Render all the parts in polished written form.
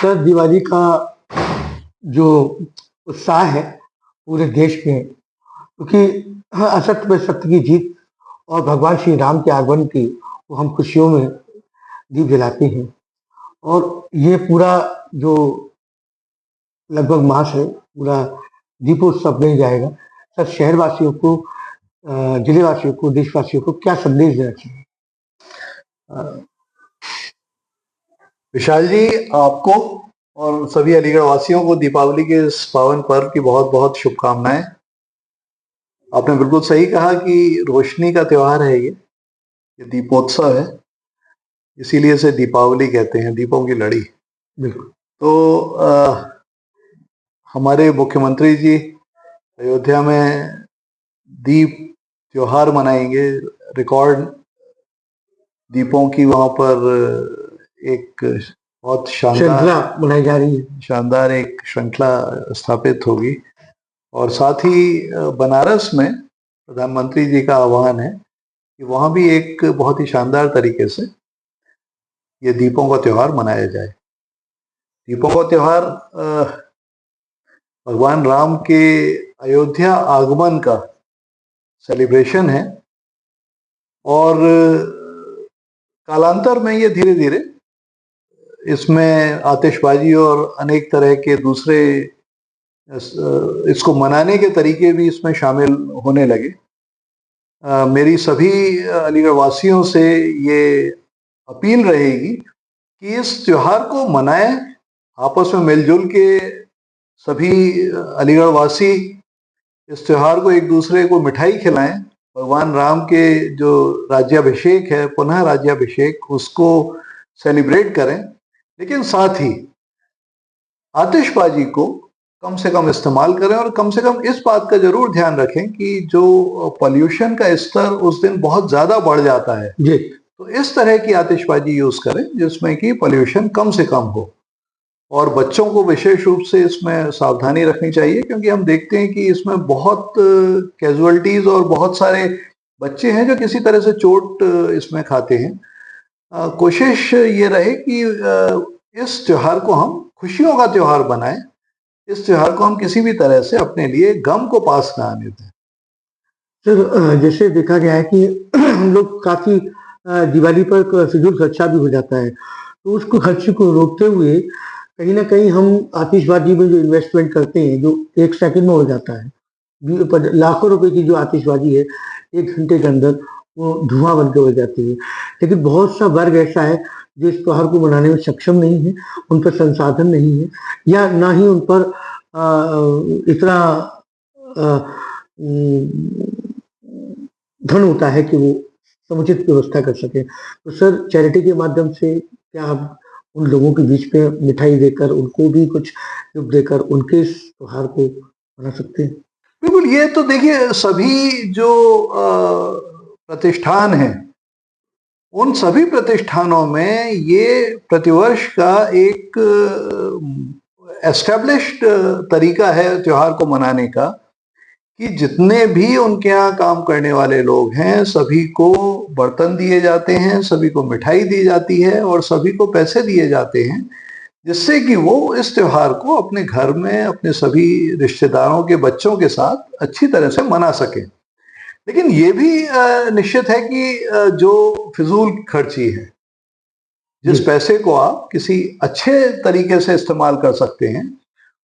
Sir, Diwali का जो उत्साह है पूरे देश में, क्योंकि असत्य पे सत्य की जीत और भगवान श्री राम के आगमन की वो हम खुशियों में दीप जलाते हैं। और ये पूरा जो लगभग मास है, पूरा दीपोत्सव बन जाएगा। सर, शहरवासियों को, जिलेवासियों को, देशवासियों को क्या संदेश देना चाहिए? विशाल जी, आपको और सभी अलीगढ़ वासियों को दीपावली के इस पावन पर्व की बहुत बहुत शुभकामनाएं। आपने बिल्कुल सही कहा कि रोशनी का त्योहार है ये दीपोत्सव है, इसीलिए इसे दीपावली कहते हैं, दीपों की लड़ी। बिल्कुल। तो हमारे मुख्यमंत्री जी अयोध्या में दीप त्योहार मनाएंगे। रिकॉर्ड दीपों की वहां पर एक बहुत शानदार बनाई जा रही है, शानदार एक श्रृंखला स्थापित होगी। और साथ ही बनारस में प्रधानमंत्री जी का आह्वान है कि वहाँ भी एक बहुत ही शानदार तरीके से ये दीपों का त्यौहार मनाया जाए। दीपों का त्यौहार भगवान राम के अयोध्या आगमन का सेलिब्रेशन है, और कालांतर में ये धीरे धीरे इसमें आतिशबाजी और अनेक तरह के दूसरे इसको मनाने के तरीके भी इसमें शामिल होने लगे। मेरी सभी अलीगढ़ वासियों से ये अपील रहेगी कि इस त्योहार को मनाएं, आपस में मिलजुल के सभी अलीगढ़ वासी इस त्योहार को एक दूसरे को मिठाई खिलाएं। भगवान राम के जो राज्याभिषेक है, पुनः राज्याभिषेक, उसको सेलिब्रेट करें, लेकिन साथ ही आतिशबाजी को कम से कम इस्तेमाल करें, और कम से कम इस बात का जरूर ध्यान रखें कि जो पॉल्यूशन का स्तर उस दिन बहुत ज्यादा बढ़ जाता है जी, तो इस तरह की आतिशबाजी यूज करें जिसमें कि पॉल्यूशन कम से कम हो। और बच्चों को विशेष रूप से इसमें सावधानी रखनी चाहिए, क्योंकि हम देखते हैं कि इसमें बहुत कैजुअलिटीज और बहुत सारे बच्चे हैं जो किसी तरह से चोट इसमें खाते हैं। कोशिश ये रहे कि इस त्योहार को हम खुशियों का त्योहार बनाएं, इस त्योहार को हम किसी भी तरह से अपने लिए गम को पास ना आने दें। सर, जैसे देखा गया है कि हम लोग काफी दिवाली पर फिजूल खर्चा भी हो जाता है, तो उसको खर्चे को रोकते हुए कहीं ना कहीं हम आतिशबाजी में जो इन्वेस्टमेंट करते हैं, जो एक सेकंड में हो जाता है, लाखों रुपए की जो आतिशबाजी है, 1 घंटे के अंदर वो धुआं बन के हो जाती है। लेकिन बहुत सा वर्ग ऐसा है जो इस त्योहार को मनाने में सक्षम नहीं है, उन पर संसाधन नहीं है, या ना ही उन पर इतना धन होता है कि वो समुचित व्यवस्था कर सके। तो सर, चैरिटी के माध्यम से क्या आप उन लोगों के बीच में मिठाई देकर, उनको भी कुछ गिफ्ट देकर उनके इस त्योहार को मना सकते हैं? बिल्कुल। ये तो देखिए, सभी जो प्रतिष्ठान हैं, उन सभी प्रतिष्ठानों में ये प्रतिवर्ष का एक एस्टेब्लिश्ड तरीका है त्योहार को मनाने का, कि जितने भी उनके यहाँ काम करने वाले लोग हैं सभी को बर्तन दिए जाते हैं, सभी को मिठाई दी जाती है और सभी को पैसे दिए जाते हैं, जिससे कि वो इस त्योहार को अपने घर में अपने सभी रिश्तेदारों के बच्चों के साथ अच्छी तरह से मना सकें। लेकिन ये भी निश्चित है कि जो फिजूल खर्ची है, जिस पैसे को आप किसी अच्छे तरीके से इस्तेमाल कर सकते हैं,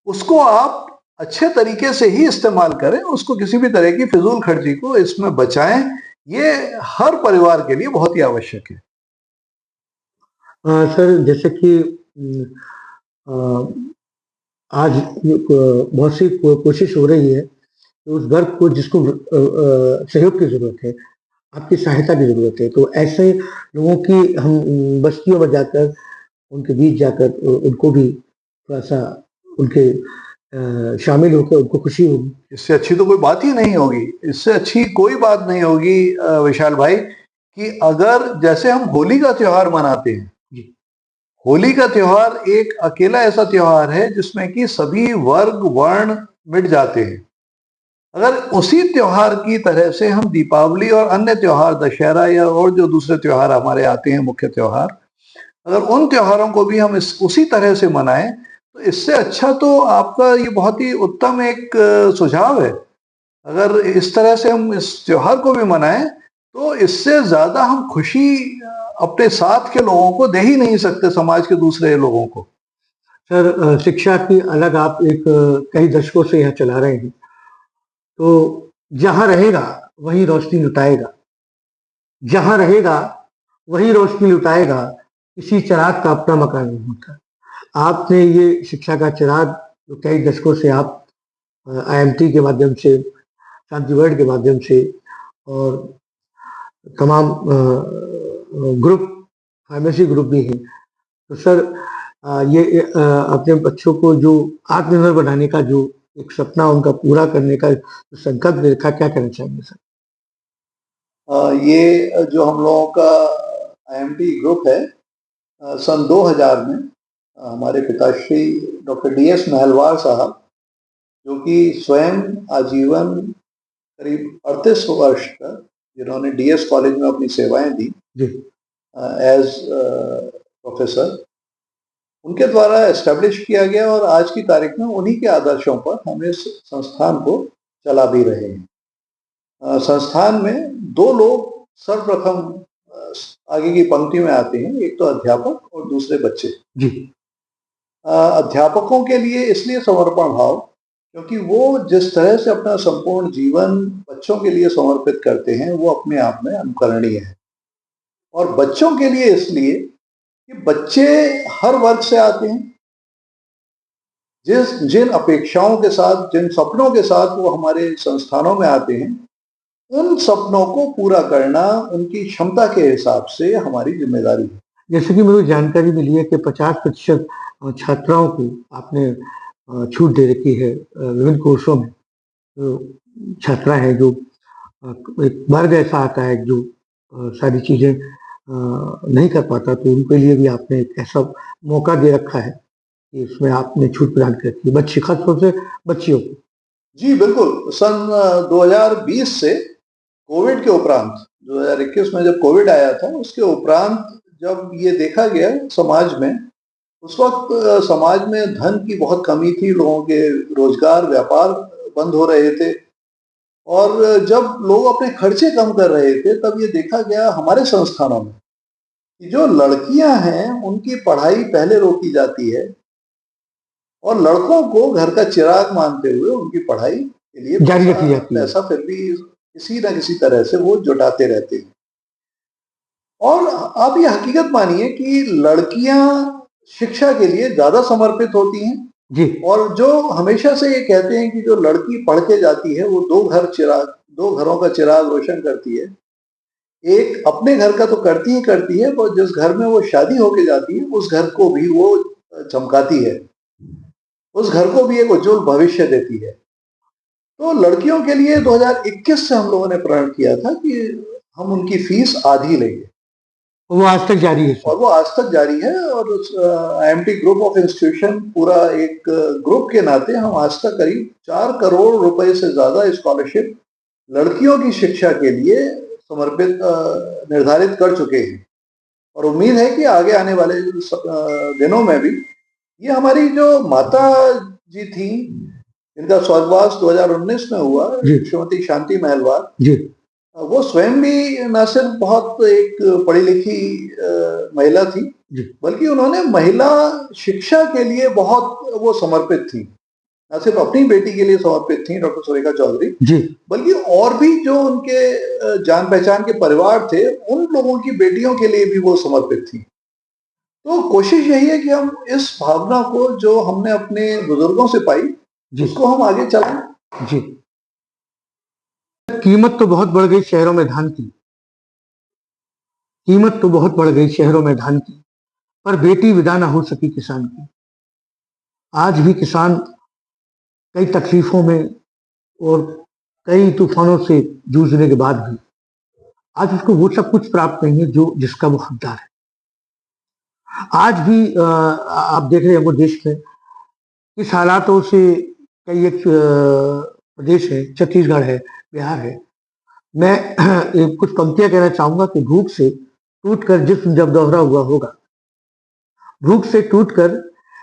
उसको आप अच्छे तरीके से ही इस्तेमाल करें, उसको किसी भी तरह की फिजूल खर्ची को इसमें बचाएं। ये हर परिवार के लिए बहुत ही आवश्यक है। सर, जैसे कि आज बहुत सी कोशिश हो रही है कि उस वर्ग को जिसको सहयोग की जरूरत है, आपकी सहायता की जरूरत है, तो ऐसे लोगों की हम बस्तियों में जाकर, उनके बीच जाकर उनको भी थोड़ा सा उनके शामिल होकर उनको खुशी होगी। इससे अच्छी तो कोई बात ही नहीं होगी, इससे अच्छी कोई बात नहीं होगी विशाल भाई, कि अगर जैसे हम होली का त्योहार मनाते हैं, होली का त्योहार एक अकेला ऐसा त्योहार है जिसमें कि सभी वर्ग वर्ण मिट जाते हैं। अगर उसी त्योहार की तरह से हम दीपावली और अन्य त्योहार, दशहरा या और जो दूसरे त्योहार हमारे आते हैं, मुख्य त्योहार, अगर उन त्योहारों को भी हम उसी तरह से मनाएं तो इससे अच्छा तो आपका ये बहुत ही उत्तम एक सुझाव है। अगर इस तरह से हम इस त्योहार को भी मनाएं तो इससे ज्यादा हम खुशी अपने साथ के लोगों को दे ही नहीं सकते, समाज के दूसरे लोगों को। सर, शिक्षा की अलग आप एक कई दशकों से यह चला रहे हैं, तो जहां रहेगा वहीं रोशनी लुटाएगा, जहां रहेगा वही रोशनी लुटाएगा, किसी चिराग का अपना मकान नहीं होता। आपने ये शिक्षा का चिराग जो कई दशकों से आप आईएमटी के माध्यम से, शांति वर्ल्ड के माध्यम से और तमाम ग्रुप, फार्मेसी ग्रुप भी हैं, तो सर ये अपने बच्चों को जो आत्मनिर्भर बनाने का जो एक सपना उनका पूरा करने का जो संकल्प देखा, क्या कहना चाहेंगे सर? ये जो हम लोगों का आईएमटी ग्रुप है, सन 2000 में हमारे पिताश्री डॉक्टर डीएस महलवार साहब, जो कि स्वयं आजीवन करीब 38 वर्ष तक जिन्होंने डीएस कॉलेज में अपनी सेवाएं दी एज प्रोफेसर, उनके द्वारा एस्टेब्लिश किया गया और आज की तारीख में उन्हीं के आदर्शों पर हम इस संस्थान को चला भी रहे हैं। संस्थान में दो लोग सर्वप्रथम आगे की पंक्ति में आते हैं, एक तो अध्यापक और दूसरे बच्चे जी। अध्यापकों के लिए इसलिए समर्पण भाव क्योंकि वो जिस तरह से अपना संपूर्ण जीवन बच्चों के लिए समर्पित करते हैं वो अपने आप में अनुकरणीय है। और बच्चों के लिए इसलिए कि बच्चे हर वर्ग से आते हैं, जिन अपेक्षाओं के साथ, जिन सपनों के साथ वो हमारे संस्थानों में आते हैं, उन सपनों को पूरा करना उनकी क्षमता के हिसाब से हमारी जिम्मेदारी है। जैसे कि मुझे जानकारी मिली है कि 50% छात्राओं को आपने छूट दे रखी है विभिन्न कोर्सों में। तो छात्रा है जो एक वर्ग ऐसा आता है जो सारी चीजें नहीं कर पाता, तो उनके लिए भी आपने एक ऐसा मौका दे रखा है कि इसमें आपने छूट प्रदान कर रखी है, बच्चे खासतौर से बच्चियों को। जी बिल्कुल। सन 2020 से कोविड के उपरांत, 2021 में जब कोविड आया था उसके उपरांत जब ये देखा गया समाज में, उस वक्त समाज में धन की बहुत कमी थी, लोगों के रोजगार व्यापार बंद हो रहे थे और जब लोग अपने खर्चे कम कर रहे थे तब ये देखा गया हमारे संस्थानों में कि जो लड़कियां हैं उनकी पढ़ाई पहले रोकी जाती है और लड़कों को घर का चिराग मानते हुए उनकी पढ़ाई के लिए जारी रखी जाती है। पैसा फिर भी किसी न किसी तरह से वो जुटाते रहते हैं। और आप ये हकीकत मानिए कि लड़कियां शिक्षा के लिए ज्यादा समर्पित होती हैं जी। और जो हमेशा से ये कहते हैं कि जो लड़की पढ़ के जाती है वो दो घरों का चिराग रोशन करती है। एक अपने घर का तो करती है, पर जिस घर में वो शादी होके जाती है उस घर को भी वो चमकाती है, उस घर को भी एक उज्जवल भविष्य देती है। तो लड़कियों के लिए 2021 से हम लोगों ने प्रण किया था कि हम उनकी फीस आधी लेंगे। वो आज तक जारी है और वो आज तक जारी है और आईएमटी ग्रुप ऑफ इंस्टीट्यूशन पूरा एक ग्रुप के नाते हम आज तक करीब 4 करोड़ रुपए से ज्यादा स्कॉलरशिप लड़कियों की शिक्षा के लिए समर्पित निर्धारित कर चुके हैं और उम्मीद है कि आगे आने वाले दिनों में भी ये हमारी जो माता जी थी जिनका स्वर्गवास 2019 में हुआ, श्रीमती शांति महलवार जी, वो स्वयं भी न सिर्फ बहुत एक पढ़ी लिखी महिला थी बल्कि उन्होंने महिला शिक्षा के लिए बहुत वो समर्पित थी। न सिर्फ अपनी बेटी के लिए समर्पित थी डॉक्टर सुरेखा चौधरी जी, बल्कि और भी जो उनके जान पहचान के परिवार थे उन लोगों की बेटियों के लिए भी वो समर्पित थी। तो कोशिश यही है कि हम इस भावना को जो हमने अपने बुजुर्गों से पाई उसको हम आगे चलाएं। जी। कीमत तो बहुत बढ़ गई शहरों में धान की, कीमत तो बहुत बढ़ गई शहरों में धान की, पर बेटी विदा ना हो सकी किसान की। आज भी किसान कई तकलीफों में और कई तूफानों से जूझने के बाद भी आज उसको वो सब कुछ प्राप्त नहीं है जो जिसका वो हकदार है। आज भी आप देख रहे हैं वो देश में इस हालातों से कई एक प्रदेश है, छत्तीसगढ़ है, बिहार है। मैं कुछ पंक्तियां कहना चाहूंगा कि भूख से टूट कर जिस्म जब दोहरा हुआ होगा भूख से टूटकर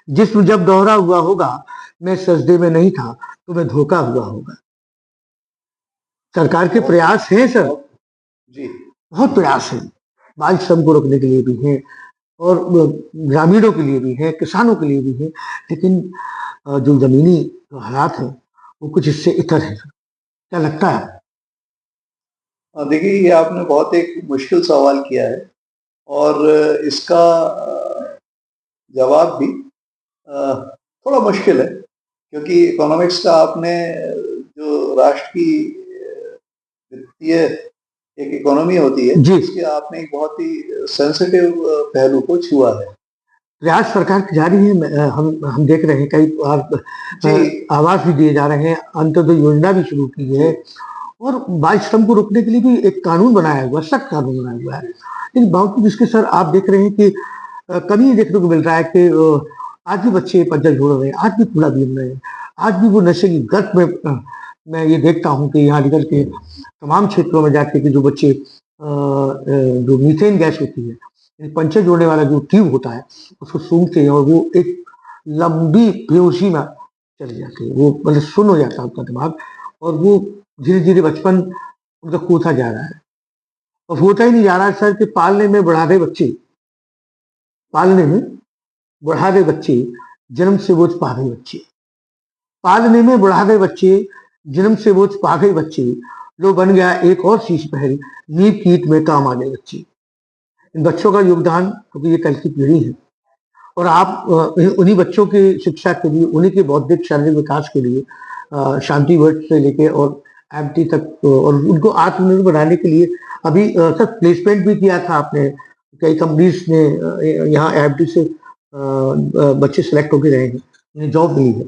जिस्म जब दोहरा हुआ होगा, मैं सजदे में नहीं था तो मैं धोखा हुआ होगा। सरकार के प्रयास हैं सर, जी बहुत प्रयास है, बाल श्रम को रोकने के लिए भी हैं और ग्रामीणों के लिए भी है, किसानों के लिए भी है, लेकिन जो जमीनी हालात हैं वो कुछ इससे इतर है। क्या लगता है? देखिए, ये आपने बहुत एक मुश्किल सवाल किया है और इसका जवाब भी थोड़ा मुश्किल है, क्योंकि इकोनॉमिक्स का आपने जो राष्ट्र की वित्तीय एक इकोनॉमी होती है, जी। उसके आपने एक बहुत ही सेंसिटिव पहलू को छुआ है। प्रयास सरकार की जारी है, हम देख रहे हैं, कई जी आवास भी दिए जा रहे हैं, अंत्योदय योजना भी शुरू की है और बाल श्रम को रोकने के लिए भी एक कानून बनाया हुआ है, सख्त कानून बनाया हुआ है। लेकिन बावजूद इसके सर आप देख रहे हैं कि कमी देखने को मिल रहा है कि आज भी बच्चे पंजर जोड़ रहे हैं, आज भी कूड़ा बीन रहे हैं, आज भी वो नशे की गत में मैं ये देखता हूँ कि यहाँ अलीगढ़ के तमाम क्षेत्रों में जाके कि जो बच्चे जो मीथेन गैस होती है, पंचर जोड़ने वाला जो ट्यूब होता है, उसको सूंघते हैं और वो एक लंबी बेहोशी में चले जाते हैं, वो मतलब सुन्न हो जाता है उनका दिमाग और वो धीरे धीरे बचपन उनका खोता जा रहा है। और होता ही नहीं जा रहा है सर कि पालने में बढ़ावे बच्चे जन्म से बोझ पा गए बच्चे, पालने में बढ़ावे बच्चे जन्म से बोझ पा गए बच्चे, लो बन गया एक और शीश पहल, नींव कीट में काम आ गए बच्चे। इन बच्चों का योगदान, क्योंकि ये कल की पीढ़ी है और आप उन्हीं बच्चों की शिक्षा के लिए, उन्हीं के बौद्धिक शारीरिक विकास के लिए शांति वर्ष से लेके और एमटी तक और उनको आत्मनिर्भर बनाने के लिए अभी सर प्लेसमेंट भी किया था आपने, कई कंपनीज ने यहाँ एमटी से बच्चे सेलेक्ट होके रहे हैं, उन्हें जॉब मिली है।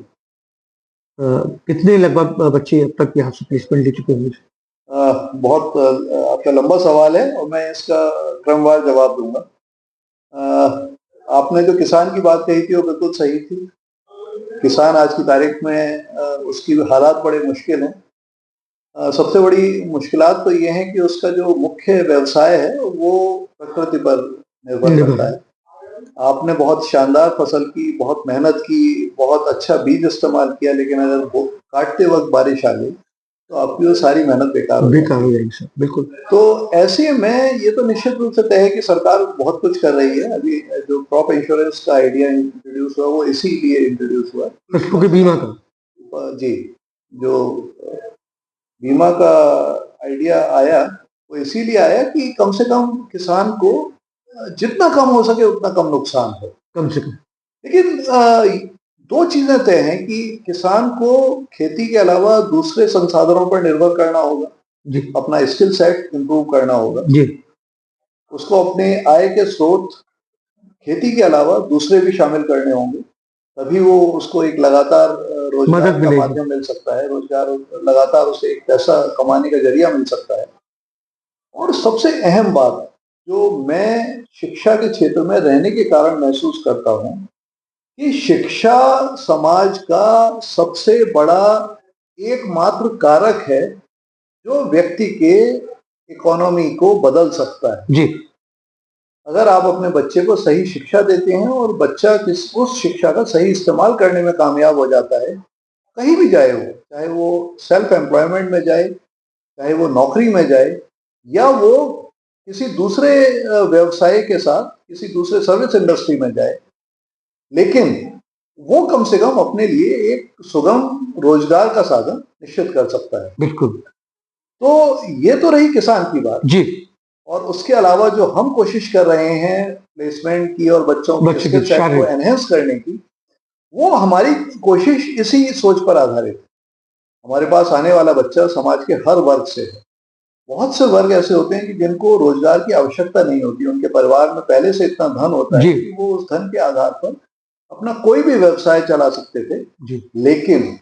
कितने लगभग बच्चे अब तक यहाँ से प्लेसमेंट ले चुके होंगे? बहुत आपका लंबा सवाल है और मैं इसका क्रमवार जवाब दूंगा। आपने जो किसान की बात कही थी वो बिल्कुल सही थी। किसान आज की तारीख में उसकी हालात बड़े मुश्किल हैं। सबसे बड़ी मुश्किलात तो ये है कि उसका जो मुख्य व्यवसाय है वो प्रकृति पर निर्भर करता है। आपने बहुत शानदार फसल की, बहुत मेहनत की, बहुत अच्छा बीज इस्तेमाल किया, लेकिन अगर वो काटते वक्त बारिश आ गई तो आपकी वो सारी मेहनत बेकार हो जाएगी सर, बिल्कुल। तो ऐसे में ये तो निश्चित रूप से तय है कि सरकार बहुत कुछ कर रही है। अभी जो क्रॉप इंश्योरेंस का आइडिया इंट्रोड्यूस हुआ वो इसीलिए इंट्रोड्यूस हुआ, फसलों के बीमा का। जी, जो बीमा का आइडिया आया वो इसीलिए आया कि कम से कम किसान को जितना कम हो सके उतना कम नुकसान हो, कम से कम। लेकिन दो चीजें तय हैं कि किसान को खेती के अलावा दूसरे संसाधनों पर निर्भर करना होगा जी। अपना स्किल सेट इंप्रूव करना होगा जी। उसको अपने आय के स्रोत खेती के अलावा दूसरे भी शामिल करने होंगे, तभी वो उसको एक लगातार रोजगार का माध्यम मिल सकता है, रोजगार लगातार उसे एक पैसा कमाने का जरिया मिल सकता है। और सबसे अहम बात जो मैं शिक्षा के क्षेत्र में रहने के कारण महसूस करता हूँ कि शिक्षा समाज का सबसे बड़ा एकमात्र कारक है जो व्यक्ति के इकोनॉमी को बदल सकता है। जी। अगर आप अपने बच्चे को सही शिक्षा देते हैं और बच्चा उस शिक्षा का सही इस्तेमाल करने में कामयाब हो जाता है, कहीं भी जाए वो, चाहे वो सेल्फ एम्प्लॉयमेंट में जाए, चाहे वो नौकरी में जाए, या वो किसी दूसरे व्यवसाय के साथ किसी दूसरे सर्विस इंडस्ट्री में जाए, लेकिन वो कम से कम अपने लिए एक सुगम रोजगार का साधन निश्चित कर सकता है। बिल्कुल। तो ये तो रही किसान की बात जी। और उसके अलावा जो हम कोशिश कर रहे हैं प्लेसमेंट की और बच्चों के स्किल सेट को एनहेंस करने की, वो हमारी कोशिश इसी सोच पर आधारित है। हमारे पास आने वाला बच्चा समाज के हर वर्ग से है। बहुत से वर्ग ऐसे होते हैं कि जिनको रोजगार की आवश्यकता नहीं होती, उनके परिवार में पहले से इतना धन होता है कि वो उस धन के आधार पर अपना कोई भी व्यवसाय चला सकते थे जी। लेकिन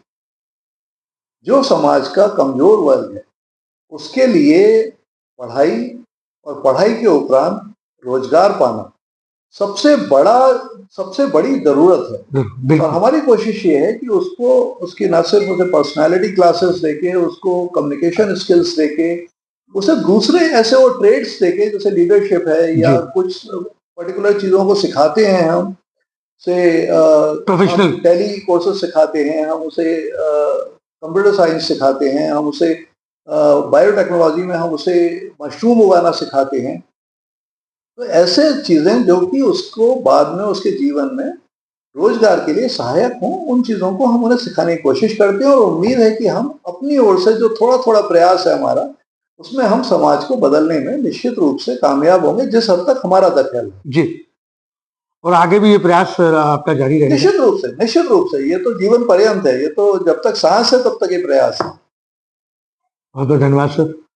जो समाज का कमजोर वर्ग है उसके लिए पढ़ाई और पढ़ाई के उपरांत रोजगार पाना सबसे बड़ी जरूरत है। और हमारी कोशिश ये है कि उसको उसकी न सिर्फ उसे पर्सनालिटी क्लासेस देके, उसको कम्युनिकेशन स्किल्स देके, उसे दूसरे ऐसे वो ट्रेड्स देके जैसे लीडरशिप है या कुछ पर्टिकुलर चीजों को सिखाते हैं हम उसे प्रोफेशनल टैली कोर्सेज सिखाते हैं, हम उसे कंप्यूटर साइंस सिखाते हैं, हम उसे बायोटेक्नोलॉजी में हम उसे मशरूम उगाना सिखाते हैं। तो ऐसे चीजें जो कि उसको बाद में उसके जीवन में रोजगार के लिए सहायक हों, उन चीजों को हम उन्हें सिखाने की कोशिश करते हैं और उम्मीद है कि हम अपनी ओर से जो थोड़ा-थोड़ा प्रयास है हमारा, उसमें हम समाज को बदलने में निश्चित रूप से कामयाब होंगे, जिस हद तक हमारा दखल है। जी, और आगे भी ये प्रयास आपका जारी रहेगा। निश्चित रूप से ये तो जीवन पर्यंत है, ये तो जब तक सांस है तब तक ये प्रयास है। बहुत-बहुत धन्यवाद सर।